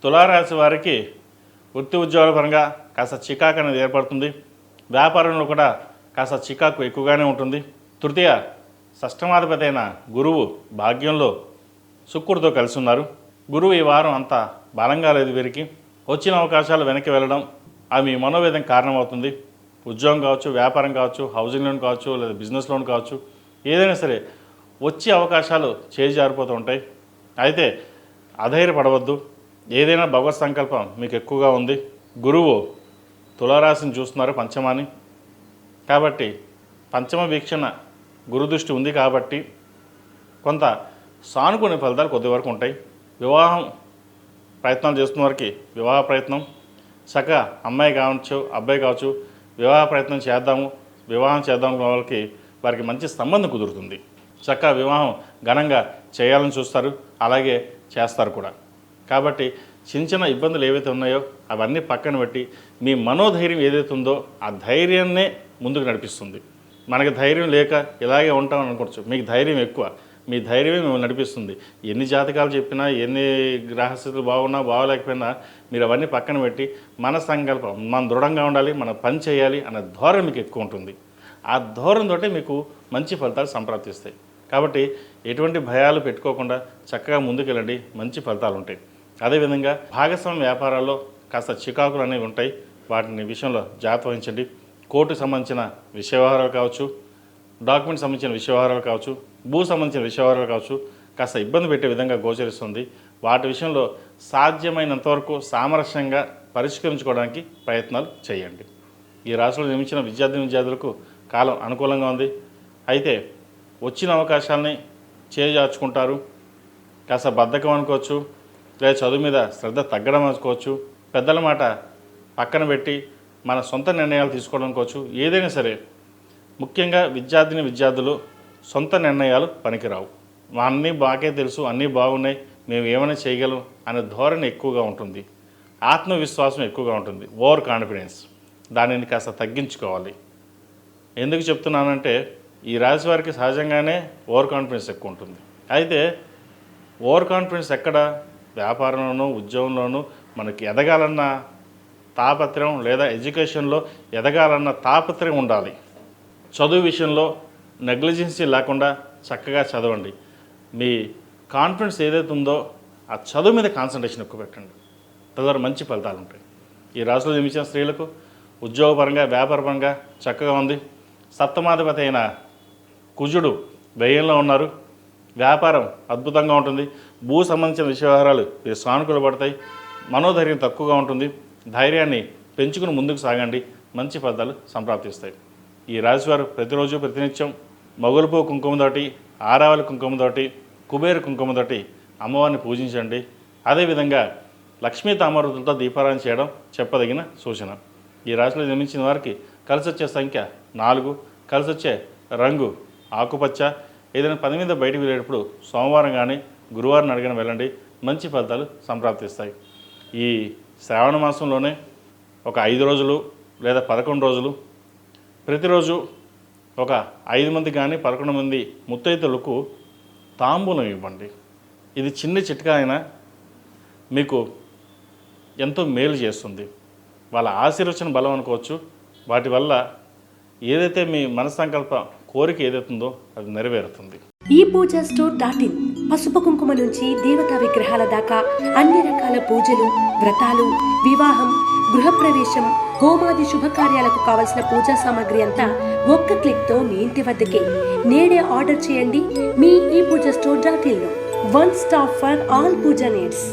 తులారాశి వారికి వృత్తి ఉద్యోగాల పరంగా కాస్త చికాకు అనేది ఏర్పడుతుంది. వ్యాపారంలో కూడా కాస్త చికాకు ఎక్కువగానే ఉంటుంది. తృతీయ షష్టమాధిపతి అయిన గురువు భాగ్యంలో శుక్రుడితో కలిసి ఉన్నారు. గురువు ఈ వారం అంత బలంగా లేదు. వీరికి వచ్చిన అవకాశాలు వెనక్కి వెళ్ళడం అవి మనోవేదన కారణమవుతుంది. ఉద్యోగం కావచ్చు, వ్యాపారం కావచ్చు, హౌసింగ్ లోన్ కావచ్చు, లేదా బిజినెస్ లోన్ కావచ్చు, ఏదైనా సరే వచ్చే అవకాశాలు చేజారిపోతూ ఉంటాయి. అయితే అధైర్యపడవద్దు. ఏదైనా భగవత్ సంకల్పం మీకు ఎక్కువగా ఉంది. గురువు తులారాశిని చూస్తున్నారు, పంచమాని. కాబట్టి పంచమ వీక్షణ గురు దృష్టి ఉంది కాబట్టి కొంత సానుకూల ఫలితాలు కొద్ది వరకు ఉంటాయి. వివాహం ప్రయత్నాలు చేస్తున్న వారికి వివాహ ప్రయత్నం చక్కగా అమ్మాయి కావచ్చు, అబ్బాయి కావచ్చు, వివాహ ప్రయత్నం చేద్దాము, వివాహం చేద్దాం వారికి మంచి సంబంధం కుదురుతుంది. చక్కగా వివాహం ఘనంగా చేయాలని చూస్తారు, అలాగే చేస్తారు కూడా. కాబట్టి చిన్న చిన్న ఇబ్బందులు ఏవైతే ఉన్నాయో అవన్నీ పక్కన పెట్టి మీ మనోధైర్యం ఏదైతే ఉందో ఆ ధైర్యాన్నే ముందుకు నడిపిస్తుంది. మనకి ధైర్యం లేక ఇలాగే ఉంటామని అనుకోవచ్చు. మీకు ధైర్యం ఎక్కువ, మీ ధైర్యమే మిమ్మల్ని నడిపిస్తుంది. ఎన్ని జాతకాలు చెప్పినా, ఎన్ని గ్రహస్థితులు బాగున్నా బాగోలేకపోయినా మీరు అవన్నీ పక్కన పెట్టి మన సంకల్పం, మనం దృఢంగా ఉండాలి, మన పని చేయాలి అనే ధోరణి మీకు ఎక్కువ ఉంటుంది. ఆ ధోరణితోటే మీకు మంచి ఫలితాలు సంప్రాప్తిస్తాయి. కాబట్టి ఎటువంటి భయాలు పెట్టుకోకుండా చక్కగా ముందుకెళ్ళండి, మంచి ఫలితాలు ఉంటాయి. అదేవిధంగా భాగస్వామ్య వ్యాపారాల్లో కాస్త చికాకులు అనేవి ఉంటాయి. వాటిని విషయంలో జాగ్రత్త వహించండి. కోర్టుకు సంబంధించిన విషయ వ్యవహారాలు కావచ్చు, డాక్యుమెంట్ సంబంధించిన విషయ వ్యవహారాలు కావచ్చు, భూ సంబంధించిన విషయ వ్యవహారాలు కావచ్చు, కాస్త ఇబ్బంది పెట్టే విధంగా గోచరిస్తుంది. వాటి విషయంలో సాధ్యమైనంతవరకు సామరస్యంగా పరిష్కరించుకోవడానికి ప్రయత్నాలు చేయండి. ఈ రాశిలో జన్మించిన విద్యార్థులకు కాలం అనుకూలంగా ఉంది. అయితే వచ్చిన అవకాశాలని చేజార్చుకుంటారు. కాస్త బద్ధకం అనుకోవచ్చు, లేదా చదువు మీద శ్రద్ధ తగ్గడం అనుకోవచ్చు, పెద్దల మాట పక్కన పెట్టి మన సొంత నిర్ణయాలు తీసుకోవడం అనుకోవచ్చు. ఏదైనా సరే ముఖ్యంగా విద్యార్థులు సొంత నిర్ణయాలు పనికిరావు. అన్నీ బాగా తెలుసు, అన్నీ బాగున్నాయి, మేము ఏమైనా చేయగలం అనే ధోరణి ఎక్కువగా ఉంటుంది. ఆత్మవిశ్వాసం ఎక్కువగా ఉంటుంది, ఓవర్ కాన్ఫిడెన్స్. దానిని కాస్త తగ్గించుకోవాలి. ఎందుకు చెప్తున్నానంటే ఈ రాశి వారికి సహజంగానే ఓవర్ కాన్ఫిడెన్స్ ఎక్కువ ఉంటుంది. అయితే ఓవర్ కాన్ఫిడెన్స్ ఎక్కడ? వ్యాపారంలోనూ ఉద్యోగంలోనూ మనకి ఎదగాలన్న తాపత్రయం, లేదా ఎడ్యుకేషన్లో ఎదగాలన్న తాపత్రయం ఉండాలి. చదువు విషయంలో నెగ్లిజెన్సీ లేకుండా చక్కగా చదవండి. మీ కాన్ఫిడెన్స్ ఏదైతే ఉందో ఆ చదువు మీద కాన్సన్ట్రేషన్ ఎక్కువ పెట్టండి. తద్వారా మంచి ఫలితాలు ఉంటాయి. ఈ రాశిలో జన్మించిన స్త్రీలకు ఉద్యోగపరంగా, వ్యాపారపరంగా చక్కగా ఉంది. సప్తమాధిపతి అయిన కుజుడు వ్యయంలో ఉన్నారు. వ్యాపారం అద్భుతంగా ఉంటుంది. భూ సంబంధించిన విషయ వ్యవహారాలు మీరు సానుకూల పడతాయి. మనోధైర్యం తక్కువగా ఉంటుంది. ధైర్యాన్ని పెంచుకుని ముందుకు సాగండి, మంచి ఫలితాలు సంప్రాప్తిస్తాయి. ఈ రాశివారు ప్రతిరోజు ప్రతినిత్యం మొగలుపూ కుంకుమతోటి, ఆరావళి కుంకుమతోటి, కుబేర కుంకుమతోటి అమ్మవారిని పూజించండి. అదేవిధంగా లక్ష్మీ తామరతులతో దీపారాధన చేయడం చెప్పదగిన సూచన. ఈ రాశిలో జన్మించిన వారికి కలిసి వచ్చే సంఖ్య 4, కలిసి వచ్చే రంగు ఆకుపచ్చ. ఏదైనా పని మీద బయటకు వెళ్ళేటప్పుడు సోమవారం కానీ గురువారం అడిగిన వెళ్ళండి, మంచి ఫలితాలు సంప్రాప్తిస్తాయి. ఈ శ్రావణ మాసంలోనే ఒక 5 రోజులు లేదా 11 రోజులు ప్రతిరోజు ఒక 5 మంది కానీ 11 మంది ముత్తైదులకు తాంబూలం ఇవ్వండి. ఇది చిన్న చిట్కా అయినా మీకు ఎంతో మేలు చేస్తుంది. వాళ్ళ ఆశీర్వచన బలం అనుకోవచ్చు. వాటి వల్ల ఏదైతే మీ మనస్సంకల్ప కోరిక ఏదైతుందో అది నెరవేరుతుంది. ePoojaStore.in పసుపు కుంకుమ నుంచి దేవతా విగ్రహాల దాకా అన్ని రకాల పూజలు, వ్రతాలు, వివాహం, గృహప్రవేశం, హోమాది శుభకార్యాలకు కావలసిన పూజా సామాగ్రి అంతా ఒక్క క్లిక్తో మీ ఇంటి వద్దకే. నేడే ఆర్డర్ చేయండి మీ ePoojaStore.in లో. One stop for all puja needs.